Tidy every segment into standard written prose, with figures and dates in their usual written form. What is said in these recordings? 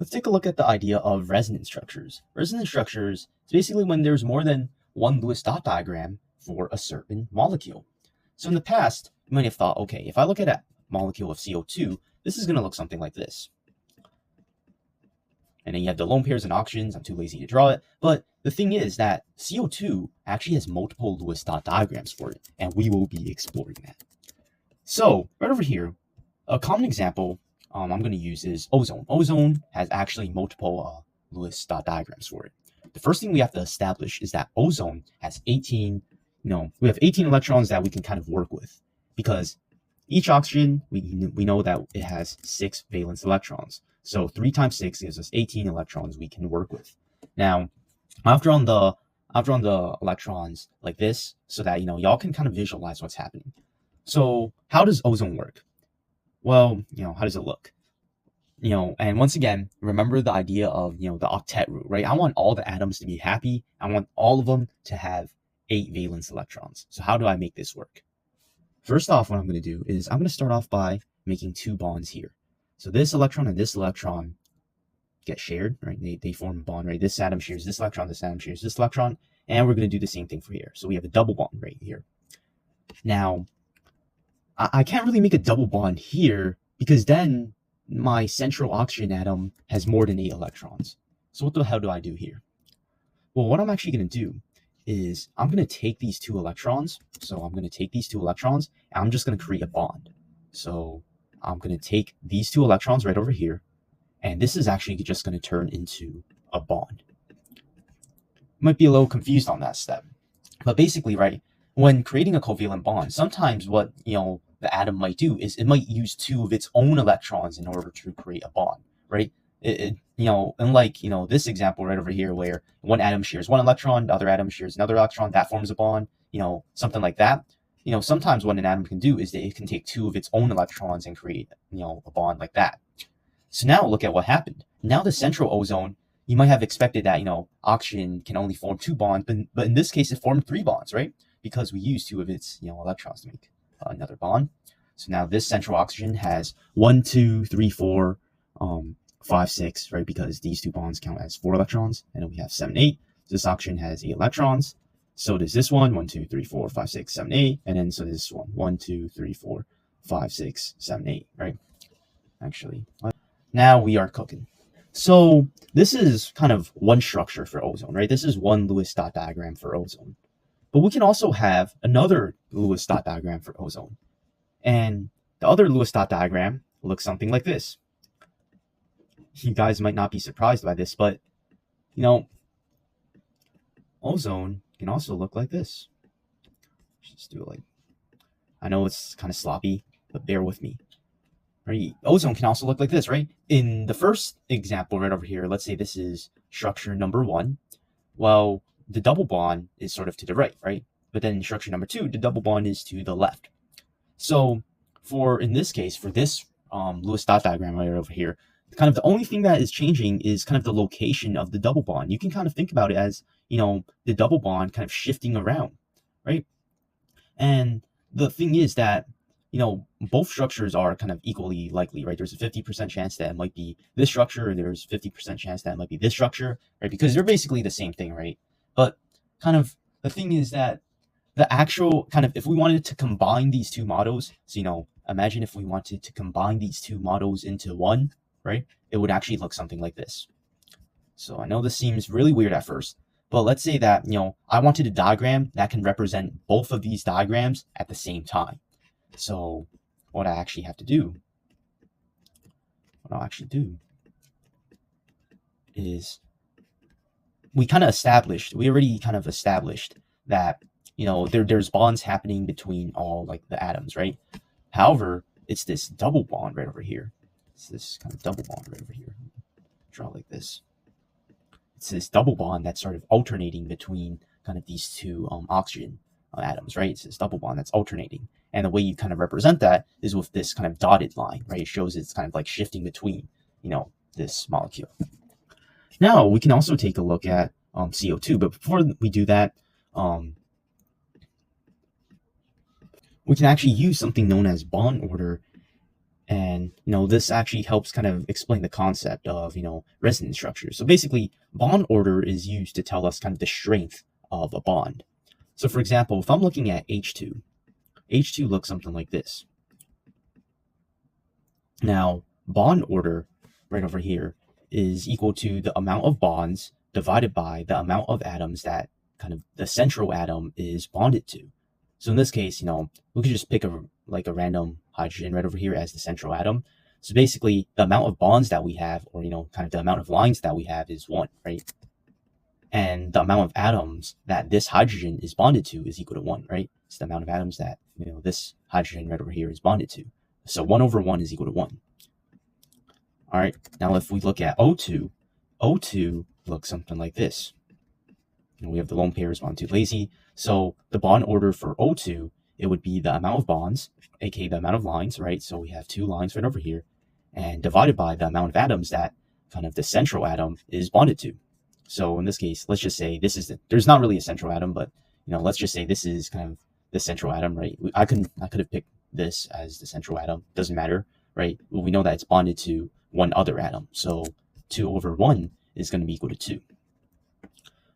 Let's take a look at the idea of resonance structures. Resonance structures is basically when there's more than one Lewis dot diagram for a certain molecule. So in the past, you might have thought, okay, if I look at a molecule of CO2, this is going to look something like this. And then you have the lone pairs and oxygens. I'm too lazy to draw it. But the thing is that CO2 actually has multiple Lewis dot diagrams for it, and we will be exploring that. So right over here, a common example I'm going to use is ozone. Ozone has actually multiple Lewis dot diagrams for it. The first thing we have to establish is that ozone has 18, we have 18 electrons that we can kind of work with, because each oxygen, we know that it has 6 valence electrons. So 3 times 6 gives us 18 electrons we can work with. Now, I've drawn the electrons like this so that, y'all can kind of visualize what's happening. So how does ozone work? Well, how does it look? And once again, remember the idea of, the octet rule, right? I want all the atoms to be happy. I want all of them to have 8 valence electrons. So how do I make this work? First off, what I'm going to do is I'm going to start off by making 2 bonds here. So this electron and this electron get shared, right? They form a bond, right? This atom shares this electron, this atom shares this electron, and we're going to do the same thing for here. So we have a double bond right here. Now, I can't really make a double bond here because then my central oxygen atom has more than 8 electrons. So what the hell do I do here? Well, what I'm actually going to do is I'm going to take these 2 electrons. So I'm going to take these 2 electrons and I'm just going to create a bond. So I'm going to take these 2 electrons right over here, and this is actually just going to turn into a bond. Might be a little confused on that step, but basically, right, when creating a covalent bond, sometimes what, the atom might do is it might use 2 of its own electrons in order to create a bond, right? Unlike, this example right over here where one atom shares 1 electron, the other atom shares another electron, that forms a bond, something like that. Sometimes what an atom can do is that it can take 2 of its own electrons and create, a bond like that. So now look at what happened. Now the central ozone, you might have expected that, oxygen can only form 2 bonds, but in this case it formed 3 bonds, right? Because we used 2 of its, electrons to make another bond. So now this central oxygen has 1, 2, 3, 4, 5, 6, right? Because these 2 bonds count as 4 electrons, and then we have 7, 8. So this oxygen has 8 electrons. So does this one, 1, 2, 3, 4, 5, 6, 7, 8. And then so this one, 1, 2, 3, 4, 5, 6, 7, 8, right? Actually, now we are cooking. So this is kind of one structure for ozone, right? This is one Lewis dot diagram for ozone. But we can also have another Lewis dot diagram for ozone. And the other Lewis dot diagram looks something like this. You guys might not be surprised by this, but, ozone can also look like this. Just do it I know it's kind of sloppy, but bear with me. Right? Ozone can also look like this, right? In the first example right over here, let's say this is structure number 1. Well, the double bond is sort of to the right? But then in structure number 2, the double bond is to the left. So in this case, for this Lewis dot diagram right over here, kind of the only thing that is changing is kind of the location of the double bond. You can kind of think about it as, the double bond kind of shifting around, right? And the thing is that, both structures are kind of equally likely, right? There's a 50% chance that it might be this structure, and there's 50% chance that it might be this structure, right? Because they're basically the same thing, right? But kind of the thing is that the actual kind of, if we wanted to combine these 2 models, so, imagine if we wanted to combine these 2 models into one, right? It would actually look something like this. So I know this seems really weird at first, but let's say that, I wanted a diagram that can represent both of these diagrams at the same time. So what I'll actually do is we already kind of established that, there's bonds happening between all the atoms, right? However, it's this double bond right over here. It's this kind of double bond right over here. Draw like this. It's this double bond that's sort of alternating between kind of these 2 oxygen atoms, right? It's this double bond that's alternating. And the way you kind of represent that is with this kind of dotted line, right? It shows it's kind of shifting between, this molecule. Now we can also take a look at CO2, but before we do that, we can actually use something known as bond order And, this actually helps kind of explain the concept of, resonance structure. So basically, bond order is used to tell us kind of the strength of a bond. So for example, if I'm looking at H2, H2 looks something like this. Now, bond order right over here is equal to the amount of bonds divided by the amount of atoms that kind of the central atom is bonded to. So in this case, we could just pick a random hydrogen right over here as the central atom. So basically, the amount of bonds that we have, or kind of the amount of lines that we have, is 1, right? And the amount of atoms that this hydrogen is bonded to is equal to 1, right? It's the amount of atoms that this hydrogen right over here is bonded to. So 1 over 1 is equal to 1. All right. Now, if we look at O2, O2 looks something like this. We have the lone pairs, bond too lazy. So the bond order for O2, it would be the amount of bonds, aka the amount of lines, right? So we have 2 lines right over here, and divided by the amount of atoms that kind of the central atom is bonded to. So in this case, let's just say this is there's not really a central atom, but let's just say this is kind of the central atom, right? I could have picked this as the central atom. Doesn't matter, right? Well, we know that it's bonded to one other atom. So 2 over 1 is going to be equal to 2.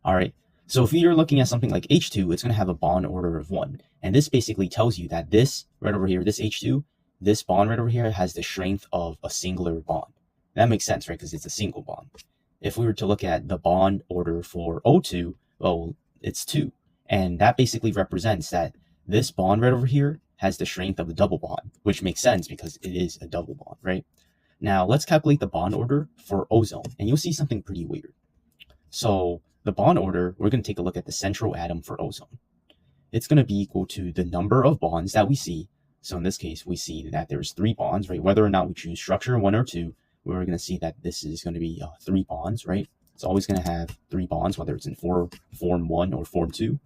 All right. So if you're looking at something like H2, it's going to have a bond order of 1. And this basically tells you that this right over here, this H2, this bond right over here has the strength of a singular bond. That makes sense, right? Because it's a single bond. If we were to look at the bond order for O2, well, it's 2. And that basically represents that this bond right over here has the strength of a double bond, which makes sense because it is a double bond, right? Now, let's calculate the bond order for ozone, and you'll see something pretty weird. So the bond order, we're going to take a look at the central atom for ozone. It's going to be equal to the number of bonds that we see. So in this case, we see that there's 3 bonds, right? Whether or not we choose structure 1 or 2, we're going to see that this is going to be 3 bonds, right? It's always going to have 3 bonds, whether it's in form 1 or form 2.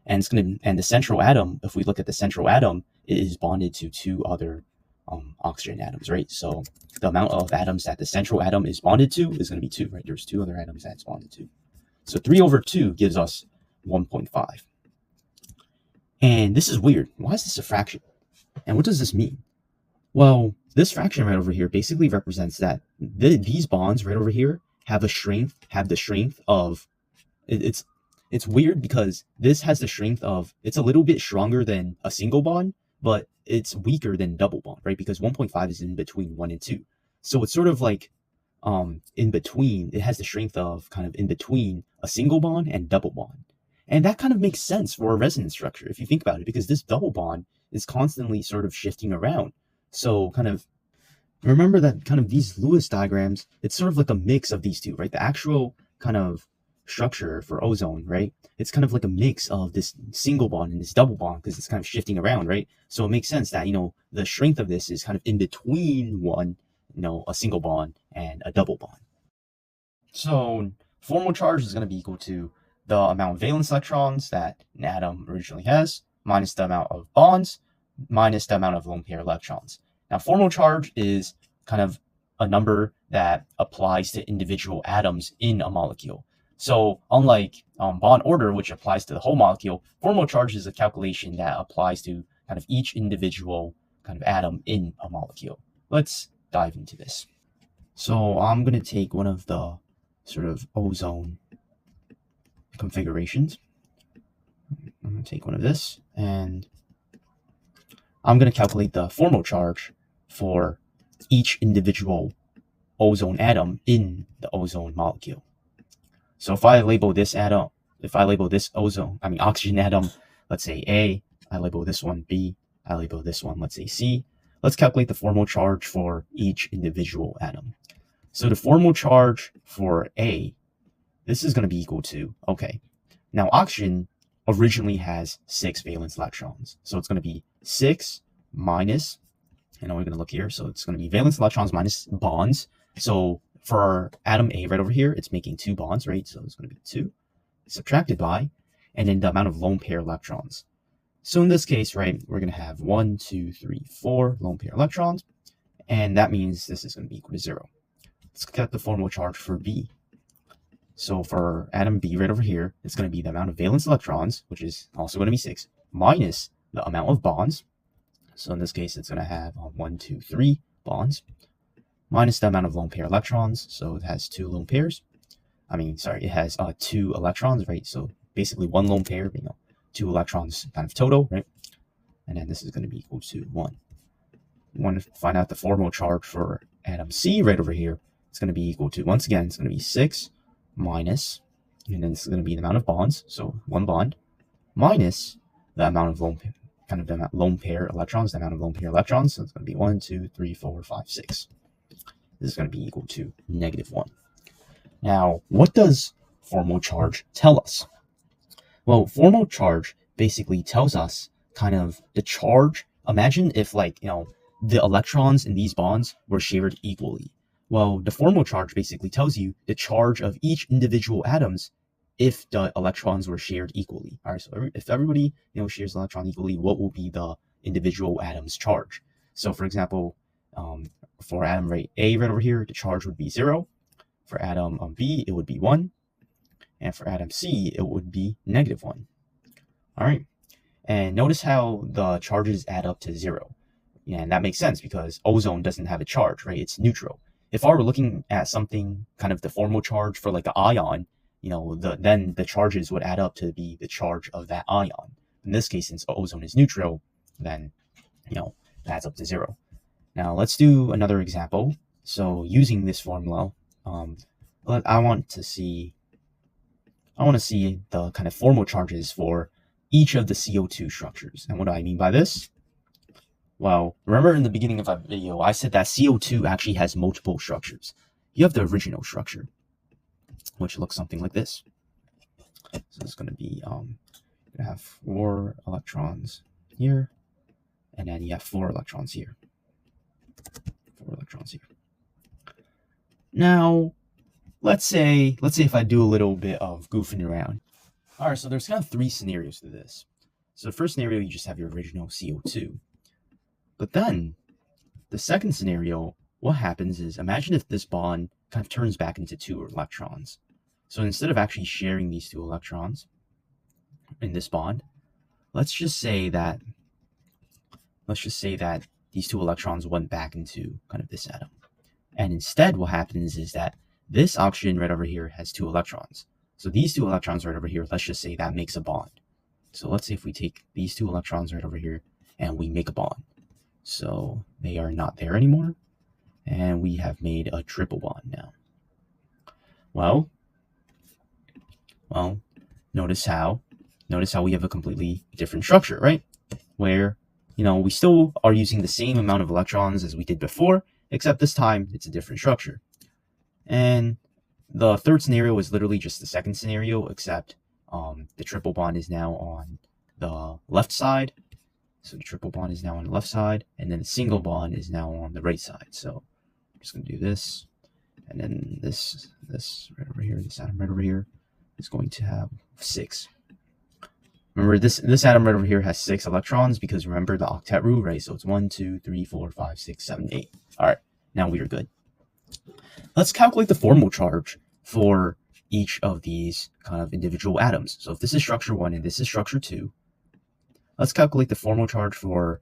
And it's going to, and the central atom, if we look at the central atom, it is bonded to 2 other oxygen atoms, right? So the amount of atoms that the central atom is bonded to is going to be 2, right? There's 2 other atoms that it's bonded to. So 3 over 2 gives us 1.5. And this is weird. Why is this a fraction? And what does this mean? Well, this fraction right over here basically represents that these bonds right over here have the strength of, it's weird because this has the strength of, it's a little bit stronger than a single bond, but it's weaker than double bond, right? Because 1.5 is in between 1 and 2. So it's sort of like in between, it has the strength of kind of in between a single bond and double bond. And that kind of makes sense for a resonance structure if you think about it, because this double bond is constantly sort of shifting around. So kind of remember that kind of these Lewis diagrams, it's sort of like a mix of these two, right? The actual kind of structure for ozone, right? It's kind of like a mix of this single bond and this double bond because it's kind of shifting around, right? So it makes sense that, the strength of this is kind of in between one, a single bond and a double bond. So formal charge is going to be equal to the amount of valence electrons that an atom originally has minus the amount of bonds minus the amount of lone pair electrons. Now, formal charge is kind of a number that applies to individual atoms in a molecule. So unlike bond order, which applies to the whole molecule, formal charge is a calculation that applies to kind of each individual kind of atom in a molecule. Let's dive into this. So I'm going to take one of the sort of ozone configurations. I'm going to take one of this, and I'm going to calculate the formal charge for each individual ozone atom in the ozone molecule. So if I label this atom, oxygen atom, let's say A, I label this one B, I label this one, let's say C. Let's calculate the formal charge for each individual atom. So the formal charge for A, this is going to be equal to, okay, now oxygen originally has 6 valence electrons. So it's going to be 6 minus, and we're going to look here, so it's going to be valence electrons minus bonds. So for our atom A right over here, it's making 2 bonds, right? So it's going to be 2 subtracted by, and then the amount of lone pair electrons. So in this case, right, we're going to have 1, 2, 3, 4 lone pair electrons, and that means this is going to be equal to 0. Let's get the formal charge for B. So for atom B right over here, it's going to be the amount of valence electrons, which is also going to be 6, minus the amount of bonds. So in this case, it's going to have 1, 2, 3 bonds, minus the amount of lone pair electrons. So it has two lone pairs. It has 2 electrons, right? So basically 1 lone pair, 2 electrons kind of total, right? And then this is going to be equal to 1. We want to find out the formal charge for atom C right over here. It's going to be equal to, once again, it's going to be 6 minus, and then this is going to be the amount of bonds, so 1 bond, minus the amount of lone pair electrons, the amount of lone pair electrons. So it's going to be 1, 2, 3, 4, 5, 6. This is going to be equal to -1. Now, what does formal charge tell us? Well, formal charge basically tells us kind of the charge. Imagine if the electrons in these bonds were shared equally. Well, the formal charge basically tells you the charge of each individual atoms if the electrons were shared equally. All right, so if everybody shares an electron equally, what will be the individual atom's charge? So for example, for atom A right over here, the charge would be 0. For atom B, it would be 1. And for atom C, it would be -1. All right. And notice how the charges add up to 0. And that makes sense because ozone doesn't have a charge, right? It's neutral. If I were looking at something kind of the formal charge for like an ion, then the charges would add up to be the charge of that ion. In this case, since ozone is neutral, then, it adds up to 0. Now let's do another example. So using this formula, I want to see the kind of formal charges for each of the CO2 structures. And what do I mean by this? Well, remember in the beginning of our video, I said that CO2 actually has multiple structures. You have the original structure, which looks something like this. So it's going to be, you have 4 electrons here, and then you have 4 electrons here. 4 electrons here. Now, let's say if I do a little bit of goofing around. All right, so there's kind of 3 scenarios to this. So the first scenario, you just have your original CO2. But then, the second scenario, what happens is, imagine if this bond kind of turns back into 2 electrons. So instead of actually sharing these 2 electrons in this bond, let's just say that these 2 electrons went back into kind of this atom. And instead, what happens is that this oxygen right over here has 2 electrons. So these 2 electrons right over here, let's just say that makes a bond. So let's say if we take these 2 electrons right over here and we make a bond. So they are not there anymore. And we have made a triple bond now. Well, notice how we have a completely different structure, right? Where, we still are using the same amount of electrons as we did before, except this time it's a different structure. And the third scenario is literally just the second scenario, except the triple bond is now on the left side. So the triple bond is now on the left side, and then the single bond is now on the right side. So I'm just going to do this, and then this right over here, this atom right over here is going to have 6. Remember, this atom right over here has 6 electrons because remember the octet rule, right? So it's 1, 2, 3, 4, 5, 6, 7, 8. All right, now we are good. Let's calculate the formal charge for each of these kind of individual atoms. So if this is structure 1 and this is structure 2, let's calculate the formal charge for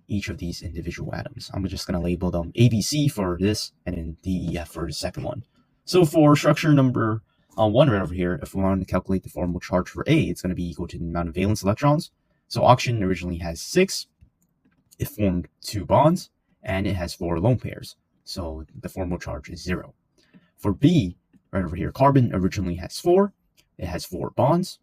each of these individual atoms. I'm just going to label them ABC for this and then DEF for the second one. So for structure number 1 right over here, if we want to calculate the formal charge for A, it's going to be equal to the amount of valence electrons. So oxygen originally has 6. It formed 2 bonds, and it has 4 lone pairs. So the formal charge is 0. For B, right over here, carbon originally has 4. It has 4 bonds.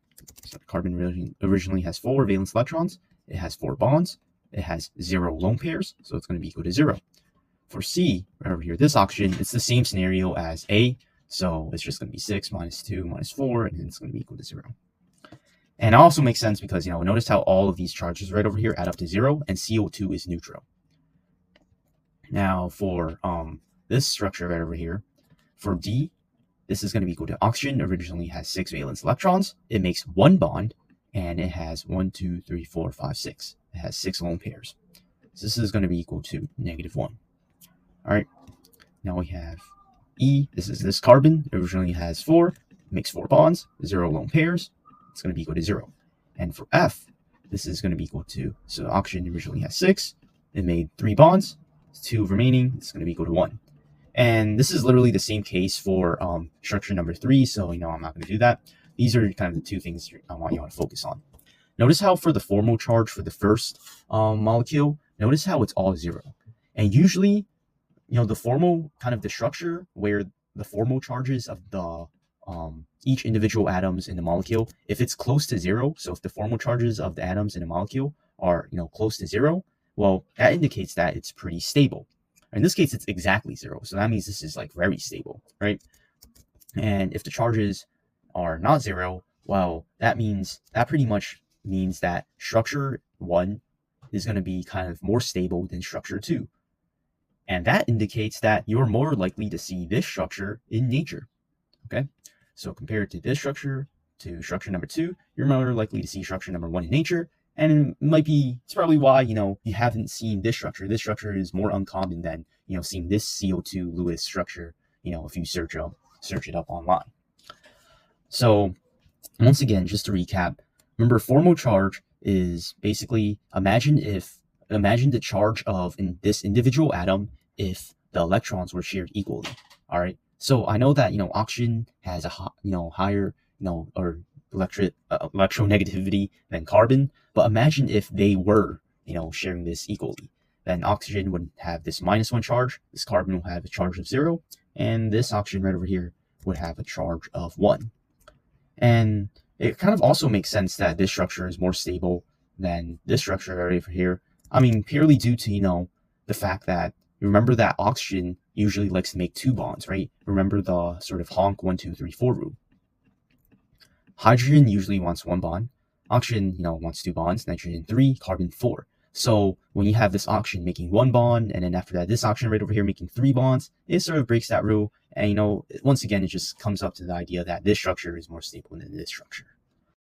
So carbon originally has 4 valence electrons. It has 4 bonds. It has 0 lone pairs, so it's going to be equal to 0. For C, right over here, this oxygen, it's the same scenario as A, so it's just going to be 6 minus 2 minus 4, and then it's going to be equal to 0. And it also makes sense because, notice how all of these charges right over here add up to 0, and CO2 is neutral. Now, for this structure right over here, for D, this is going to be equal to oxygen originally has 6 valence electrons. It makes 1 bond, and it has 1, 2, 3, 4, 5, 6. It has 6 lone pairs. So this is going to be equal to -1. All right. Now we have E. This carbon originally has 4. It makes 4 bonds, 0 lone pairs. It's going to be equal to 0. And for F, this is going to be equal to, so oxygen originally has 6. It made 3 bonds, 2 remaining, it's going to be equal to 1. And this is literally the same case for structure number 3, so I'm not going to do that. These are kind of the two things I want you to focus on. Notice how for the formal charge for the first molecule, notice how it's all 0. And usually, the formal kind of the structure where the formal charges of the each individual atoms in the molecule, if it's close to 0, so if the formal charges of the atoms in a molecule are close to 0, well, that indicates that it's pretty stable. In this case, it's exactly 0, so that means this is like very stable, right? And if the charges are not 0, well, that pretty much means that structure 1 is going to be kind of more stable than structure 2. And that indicates that you're more likely to see this structure in nature. Okay, so compared to this structure to structure number 2, you're more likely to see structure number 1 in nature. And it's probably why, you haven't seen this structure. This structure is more uncommon than, seeing this CO2 Lewis structure, if you search it up online. So once again, just to recap, remember formal charge is basically, imagine the charge of this individual atom if the electrons were shared equally. All right. So I know that, oxygen has a higher, or electronegativity than carbon, but imagine if they were, sharing this equally. Then oxygen would have this -1 charge, this carbon will have a charge of 0, and this oxygen right over here would have a charge of 1. And it kind of also makes sense that this structure is more stable than this structure right over here. I mean, purely due to, the fact that, remember that oxygen usually likes to make 2 bonds, right? Remember the sort of honk 1, 2, 3, 4 rule. Hydrogen usually wants 1 bond. Oxygen, wants 2 bonds. Nitrogen 3, carbon 4. So when you have this oxygen making 1 bond, and then after that, this oxygen right over here making 3 bonds, it sort of breaks that rule. And, once again, it just comes up to the idea that this structure is more stable than this structure.